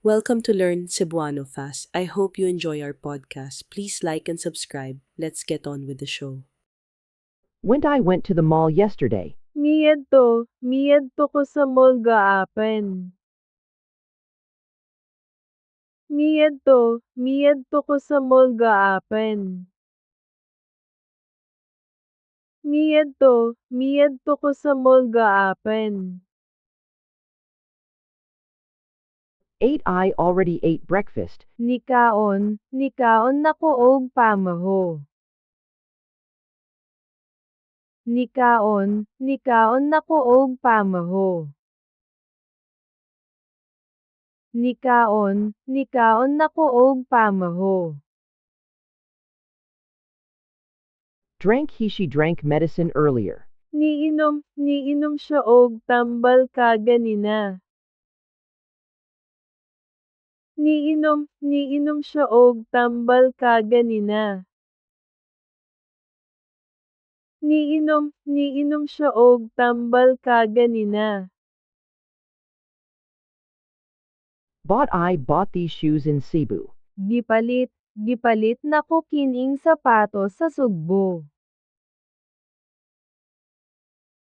Welcome to Learn Cebuano Fast. I hope you enjoy our podcast. Please like and subscribe. Let's get on with the show. I went to the mall yesterday. Miyadto ko sa mall gaapen. Miyadto ko sa mall gaapen. Miyadto ko sa mall gaapen. I already ate breakfast. Nikaon nako og pamaho. Nikaon nako og pamaho. Nikaon nako og pamaho. She drank medicine earlier. Niinom siya og tambal kaganina. Niinom siya og tambal kaganina. Niinom siya og tambal kaganina. I bought these shoes in Cebu. Gipalit nako kining sapatos sa Sugbo.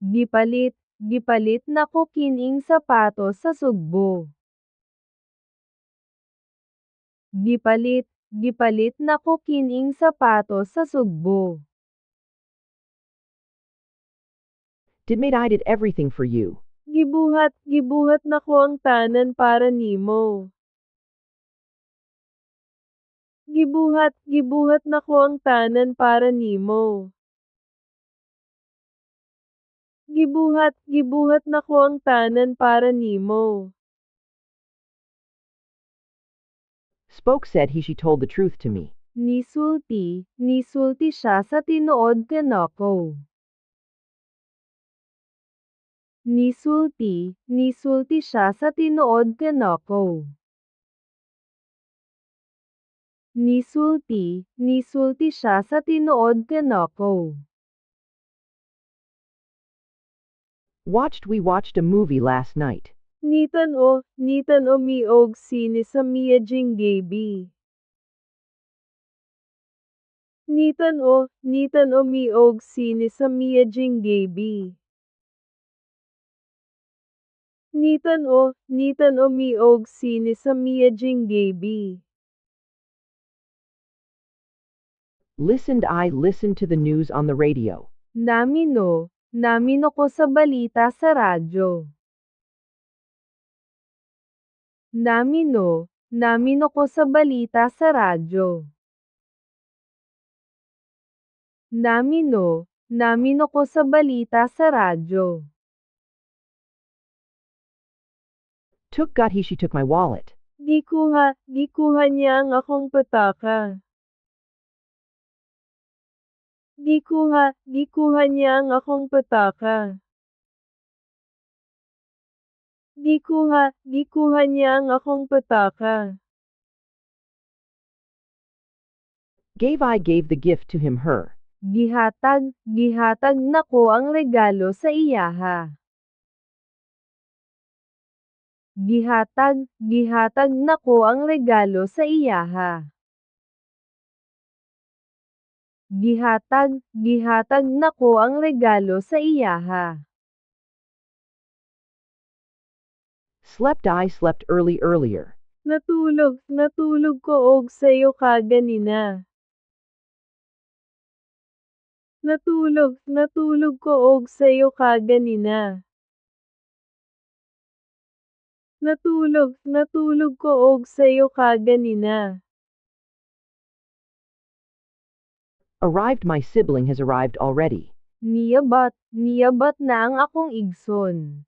Gipalit nako kining sapatos sa Sugbo. Gipalit nako kining sapatos sa Sugbo. I did everything for you. Gibuhat nako ang tanan para nimo. Gibuhat nako ang tanan para nimo. Gibuhat nako ang tanan para nimo. Spoke said she told the truth to me. Nisulti siya sa tinuod kanako. Nisulti siya sa tinuod kanako. Nisulti siya sa tinuod kanako. We watched a movie last night. Nitan o miog sine sa miadjing gabi. Nitan o miog sine sa miadjing gabi. Nitan o miog sine sa miadjing gabi. I listened to the news on the radio. Namino ko sa balita sa radyo. Namino ko sa balita sa radyo. Namino ko sa balita sa radyo. She took my wallet. Gikuha niya ang akong pataka. Gikuha niya ang akong pataka. Gikuha niya ang akong pataka. I gave the gift to her. Gihatag nako ang regalo sa iyaha. Gihatag nako ang regalo sa iyaha. Gihatag nako ang regalo sa iyaha. I slept earlier. Natulog ko og sayo kaganina. Natulog ko og sayo kaganina. Natulog ko og sayo kaganina. My sibling has arrived already. Niyabat na ang akong igsoon.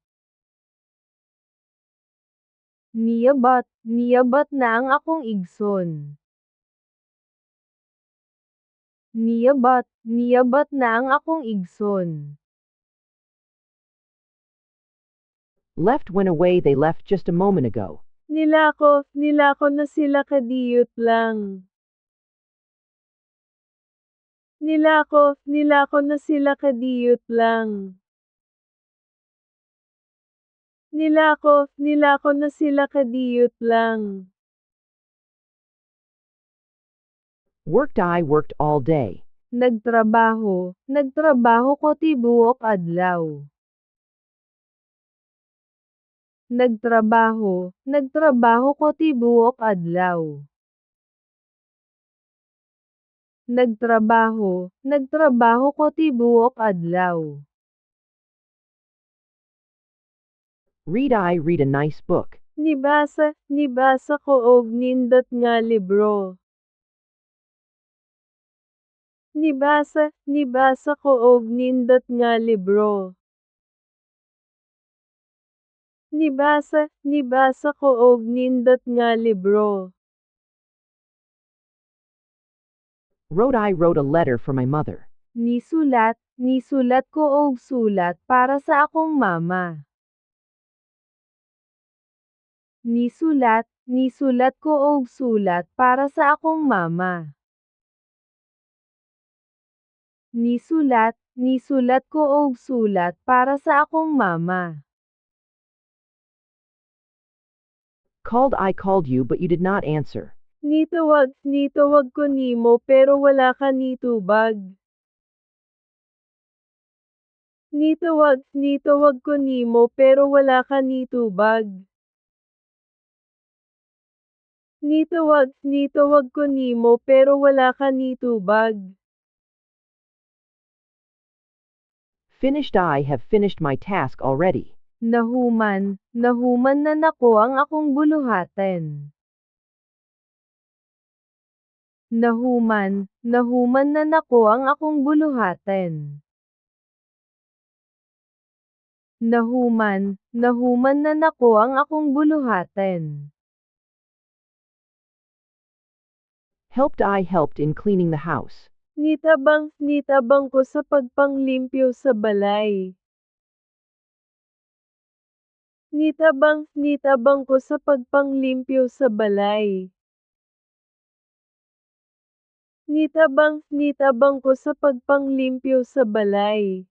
Niyabat na ang akong igsoon. Niyabat na ang akong igsoon. Went away. They left just a moment ago. Nilako na sila kadiyot lang. Nilako na sila kadiyot lang. Nilako na sila kadiyot lang. I worked all day. Nagtrabaho ko tibuok adlaw. Nagtrabaho ko tibuok adlaw. Nagtrabaho ko tibuok adlaw. I read a nice book. Nibasa ko og nindot nga libro. Nibasa ko og nindot nga libro. Nibasa ko og nindot nga libro. I wrote a letter for my mother. Nisulat ko og sulat para sa akong mama. Nisulat ko og sulat para sa akong mama. Nisulat ko og sulat para sa akong mama. I called you but you did not answer. Nitawag ko nimo pero wala ka nitubag. Nitawag ko nimo pero wala ka nitubag. Nitawag ko nimo pero wala ka nitubag. I have finished my task already. Nahuman na nako ang akong buluhaten. Nahuman na nako ang akong buluhaten. Nahuman na nako ang akong buluhaten. I helped in cleaning the house. Nitabang ko sa pagpanglimpyo sa balay. Nitabang ko sa pagpanglimpyo sa balay. Nitabang ko sa pagpanglimpyo sa balay.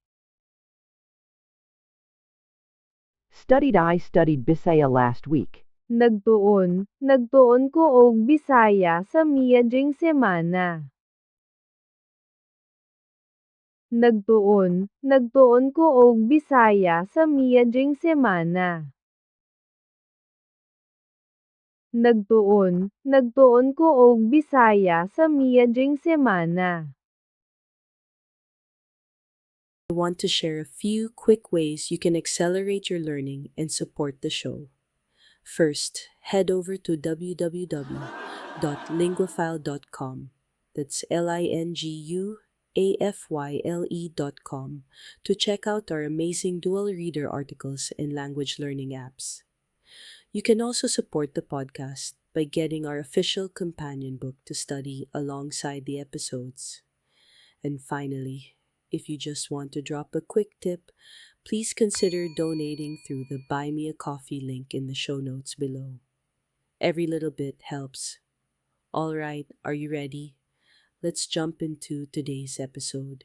I studied Bisaya last week. Nagtuon ko og Bisaya sa miadjing semana. Nagtuon ko og Bisaya sa miadjing semana. Nagtuon ko og Bisaya sa miadjing semana. I want to share a few quick ways you can accelerate your learning and support the show. First, head over to www.linguafile.com. That's linguafyle.com to check out our amazing dual reader articles and language learning apps. You can also support the podcast by getting our official companion book to study alongside the episodes. And finally, if you just want to drop a quick tip, please consider donating through the Buy Me a Coffee link in the show notes below. Every little bit helps. All right, are you ready? Let's jump into today's episode.